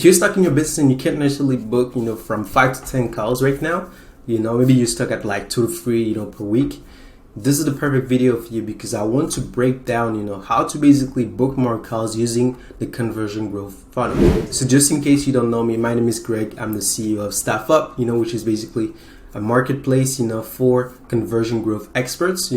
If you're stuck in your business and you can't necessarily book, from 5 to 10 calls right now, maybe you're stuck at like 2 to 3, per week. This is the perfect video for you because I want to break down, how to basically book more calls using the conversion growth funnel. So just in case you don't know me, my name is Greg. I'm the CEO of Staff Up, which is basically a marketplace, for conversion growth experts,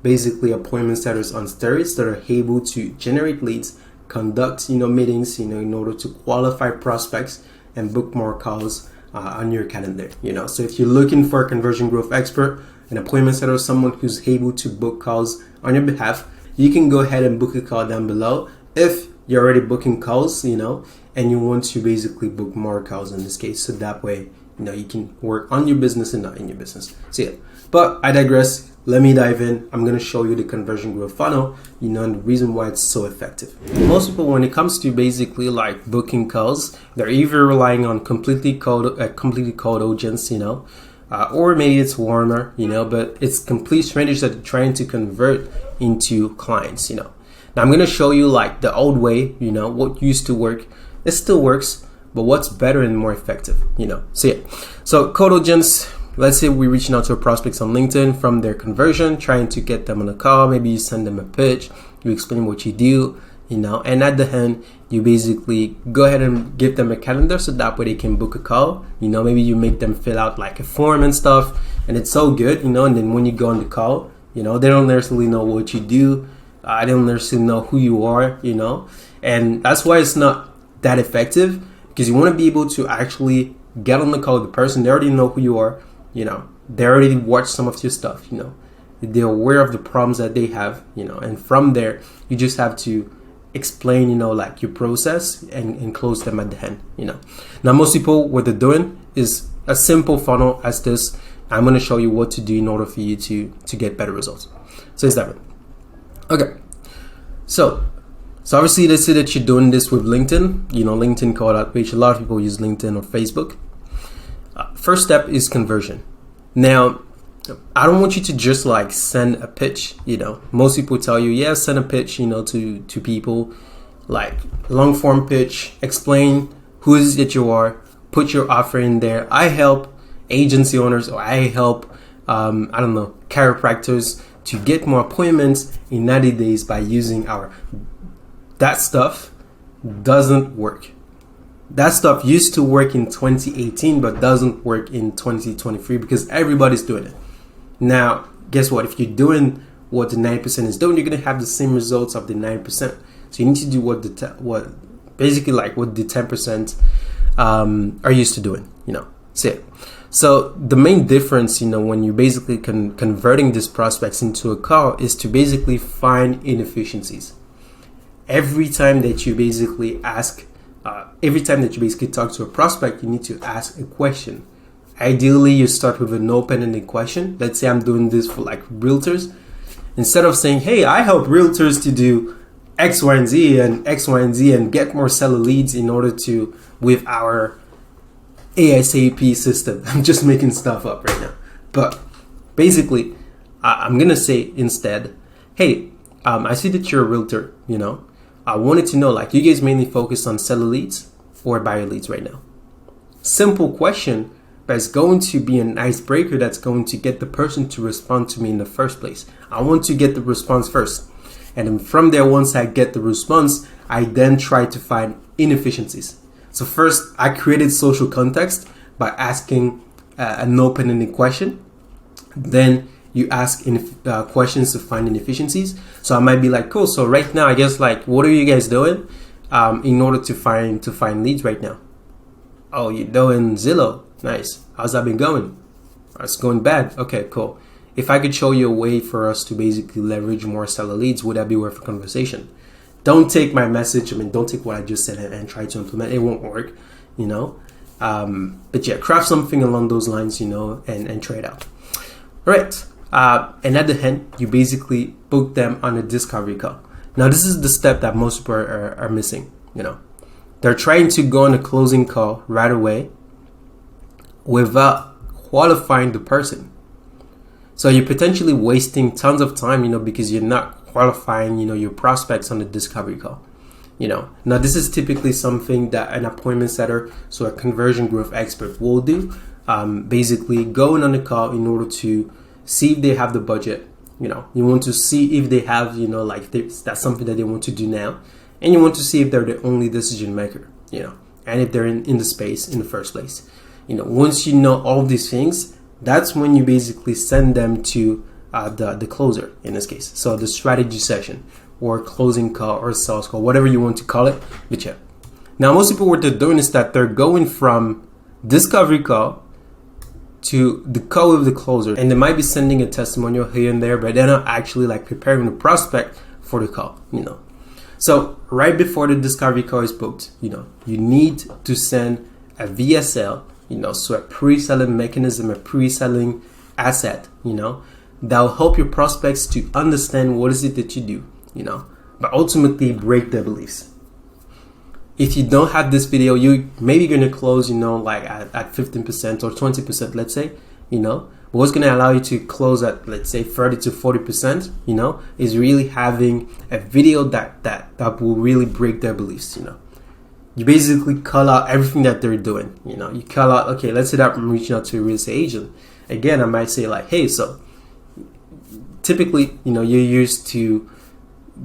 basically appointment setters on steroids that are able to generate leads, conduct, meetings, in order to qualify prospects and book more calls on your calendar, So if you're looking for a conversion growth expert, an appointment setter, someone who's able to book calls on your behalf, you can go ahead and book a call down below. If you're already booking calls, and you want to basically book more calls in this case, so that way, you can work on your business and not in your business. So yeah, but I digress. Let me dive in. I'm going to show you the conversion growth funnel, and the reason why it's so effective. Most people, when it comes to basically like booking calls, they're either relying on completely cold audience, or maybe it's warmer, but it's complete strangers that are trying to convert into clients, Now I'm going to show you like the old way, what used to work. It still works, but what's better and more effective, So yeah, so cold audience. Let's say we're reaching out to prospects on LinkedIn from their conversion, trying to get them on a call. Maybe you send them a pitch, you explain what you do, and at the end, you basically go ahead and give them a calendar so that way they can book a call. Maybe you make them fill out like a form and stuff, and it's so good, and then when you go on the call, they don't necessarily know what you do. They don't necessarily know who you are, and that's why it's not that effective, because you want to be able to actually get on the call with the person. They already know who you are. They already watched some of your stuff, they're aware of the problems that they have, and from there, you just have to explain, like your process and close them at the end, Now, most people, what they're doing is a simple funnel as this. I'm going to show you what to do in order for you to get better results. So it's that way. Okay. So obviously, let's say that you're doing this with LinkedIn, LinkedIn call outreach. A lot of people use LinkedIn or Facebook. First step is conversion. Now, I don't want you to just like send a pitch, Most people tell you, yeah, send a pitch, to people, like long form pitch, explain who is it you are, put your offer in there. I help agency owners, or I help, chiropractors to get more appointments in 90 days by using our. That stuff doesn't work. That stuff used to work in 2018, but doesn't work in 2023 because everybody's doing it. Now, guess what? If you're doing what the 9% is doing, you're going to have the same results of the 9%. So you need to do what the 10% are used to doing, So the main difference, when you're basically converting these prospects into a call is to basically find inefficiencies. Every time that you basically talk to a prospect, you need to ask a question. Ideally, you start with an open-ended question. Let's say I'm doing this for like realtors. Instead of saying, hey, I help realtors to do X, Y, and Z and get more seller leads in order to, with our ASAP system. I'm just making stuff up right now. But basically, I'm going to say instead, hey, I see that you're a realtor, I wanted to know, like, you guys mainly focus on seller leads or buyer leads right now? Simple question, but it's going to be an icebreaker that's going to get the person to respond to me in the first place. I want to get the response first. And then from there, once I get the response, I then try to find inefficiencies. So first, I created social context by asking an open-ended question. Then you ask questions to find inefficiencies. So I might be like, cool. So right now, I guess like, what are you guys doing in order to find leads right now? Oh, you're doing Zillow. Nice. How's that been going? It's going bad. Okay, cool. If I could show you a way for us to basically leverage more seller leads, would that be worth a conversation? Don't take my message. Don't take what I just said and try to implement. It won't work, But yeah, craft something along those lines, and try it out. All right. And at the end, you basically book them on a discovery call. Now, this is the step that most people are missing, They're trying to go on a closing call right away without qualifying the person. So you're potentially wasting tons of time, because you're not qualifying, your prospects on the discovery call. Now this is typically something that an appointment setter, so a conversion growth expert, will do. Basically going on the call in order to see if they have the budget. You want to see if they have, that's something that they want to do now, and you want to see if they're the only decision maker, and if they're in the space in the first place. Once you know all of these things, that's when you basically send them to the closer in this case. So the strategy session, or closing call, or sales call, whatever you want to call it. But yeah, now most people, what they're doing is that they're going from discovery call to the call with the closer, and they might be sending a testimonial here and there, but they're not actually like preparing the prospect for the call. So right before the discovery call is booked, you need to send a VSL, so a pre-selling mechanism, a pre-selling asset, that will help your prospects to understand what is it that you do, but ultimately break their beliefs. If you don't have this video, you maybe going to close, like at 15% or 20%, let's say, but what's going to allow you to close at, let's say, 30 to 40%, is really having a video that will really break their beliefs. You basically call out everything that they're doing. You call out, okay, let's say that I'm reaching out to a real estate agent. Again, I might say like, hey, so typically, you're used to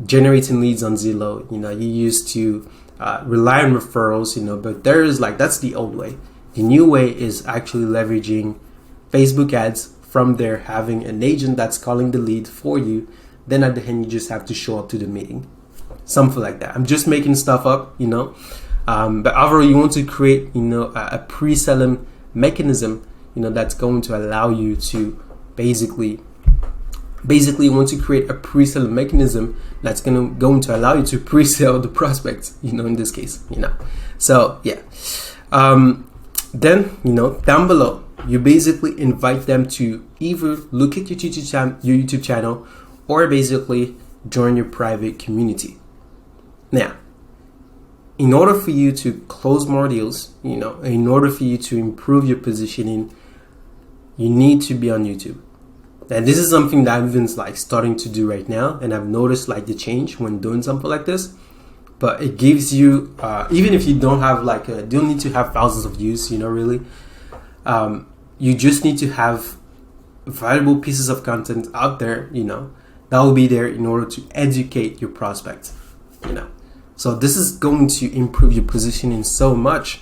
generating leads on Zillow. You're used to rely on referrals, but that's the old way. The new way is actually leveraging Facebook ads. From there, having an agent that's calling the lead for you. Then at the end, you just have to show up to the meeting, something like that. I'm just making stuff up, but overall, you want to create, a pre-selling mechanism, that's going to allow you to basically you want to create a pre-selling mechanism that's going to allow you to pre-sell the prospects, in this case, So yeah, then down below, you basically invite them to either look at your YouTube channel, or basically join your private community. Now, in order for you to close more deals, in order for you to improve your positioning, you need to be on YouTube. And this is something that I've been starting to do right now, and I've noticed the change when doing something like this. But it gives you, even if you don't have don't need to have thousands of views, really. You just need to have valuable pieces of content out there, that will be there in order to educate your prospects, So this is going to improve your positioning so much,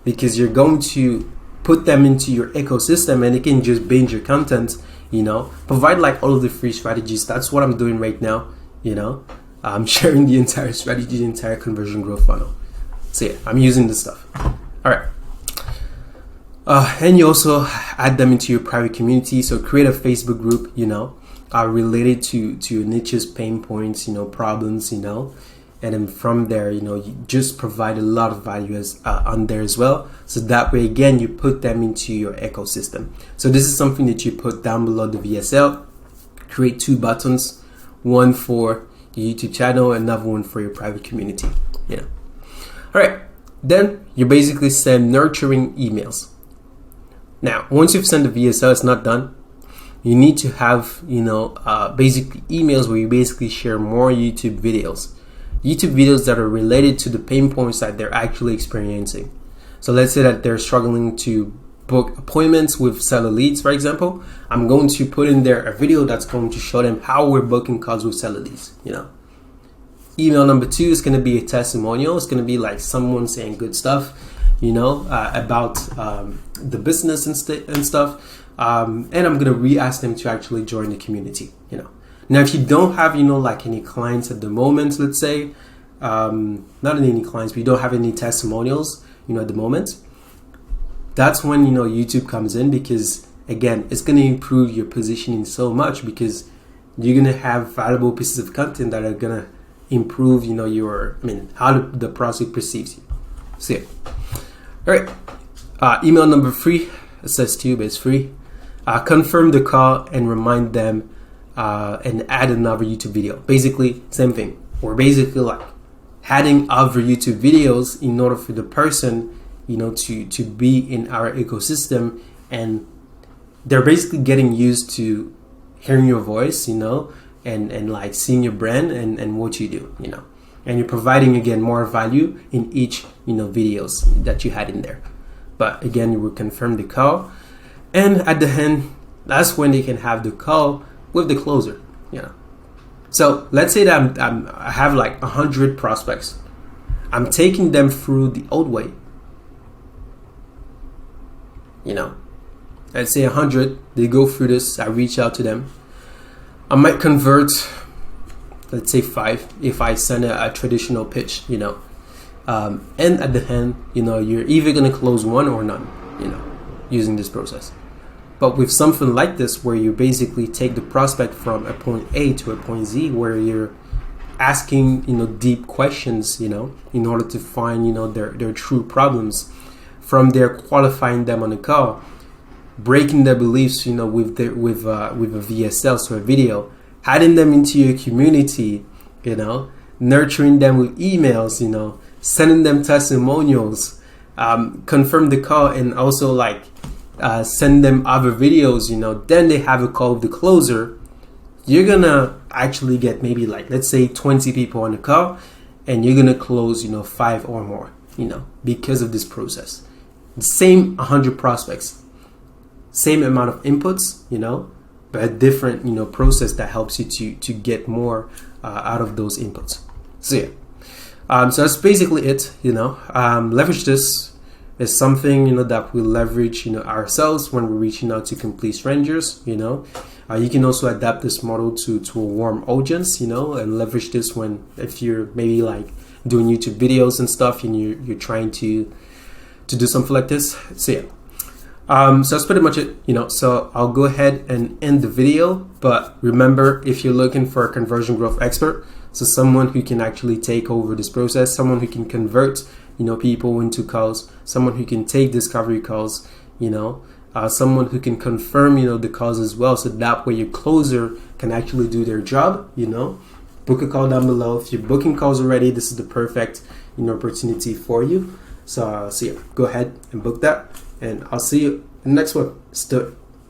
because you're going to put them into your ecosystem, and they can just binge your content, provide all of the free strategies. That's what I'm doing right now, I'm sharing the entire strategy, the entire conversion growth funnel. So yeah, I'm using this stuff. All right. And you also add them into your private community. So create a Facebook group, related to your niche's pain points, problems, and then from there, you just provide a lot of value on there as well. So that way, again, you put them into your ecosystem. So this is something that you put down below the VSL. Create 2 buttons, one for your YouTube channel, another one for your private community. All right. Then you basically send nurturing emails. Now, once you've sent the VSL, it's not done. You need to have, basically emails where you basically share more YouTube videos that are related to the pain points that they're actually experiencing. So let's say that they're struggling to book appointments with seller leads, for example. I'm going to put in there a video that's going to show them how we're booking calls with seller leads, Email number 2 is going to be a testimonial. It's going to be someone saying good stuff, about the business and stuff. And I'm going to re-ask them to actually join the community, Now, if you don't have, any clients at the moment, let's say, not any clients, but you don't have any testimonials, at the moment, that's when, YouTube comes in, because again, it's going to improve your positioning so much, because you're going to have valuable pieces of content that are going to improve, how the prospect perceives you. So yeah. All right. Email number 3, it says 2, but it's free. Confirm the call and remind them, and add another YouTube video. Basically, same thing. We're basically adding other YouTube videos in order for the person, to be in our ecosystem, and they're basically getting used to hearing your voice, and seeing your brand and what you do, and you're providing again more value in each videos that you had in there. But again, you will confirm the call, and at the end, that's when they can have the call with the closer. So let's say that I have like 100 prospects. I'm taking them through the old way. Let's say 100, they go through this, I reach out to them. I might convert, let's say 5, if I send a traditional pitch, and at the end, you're either going to close one or none, using this process. But with something like this, where you basically take the prospect from a point A to a point Z, where you're asking, deep questions, in order to find, their true problems, from there qualifying them on a call, breaking their beliefs, with a VSL, so a video, adding them into your community, nurturing them with emails, sending them testimonials, confirm the call, and also send them other videos, then they have a call with the closer. You're gonna actually get maybe let's say 20 people on the call, and you're gonna close 5 or more, because of this process. The same 100 prospects, same amount of inputs, but a different process that helps you to get more out of those inputs. So so that's basically it. Leverage this is something that we leverage ourselves when we're reaching out to complete strangers. You can also adapt this model to a warm audience, and leverage this if you're maybe doing YouTube videos and stuff, and you're trying to do something like this. So so that's pretty much it. So I'll go ahead and end the video. But remember, if you're looking for a conversion growth expert, so someone who can actually take over this process, someone who can convert people into calls, someone who can take discovery calls, someone who can confirm the calls as well, so that way your closer can actually do their job. Book a call down below. If you're booking calls already, this is the perfect opportunity for you. So yeah, go ahead and book that, and I'll see you in the next one. Let's do it.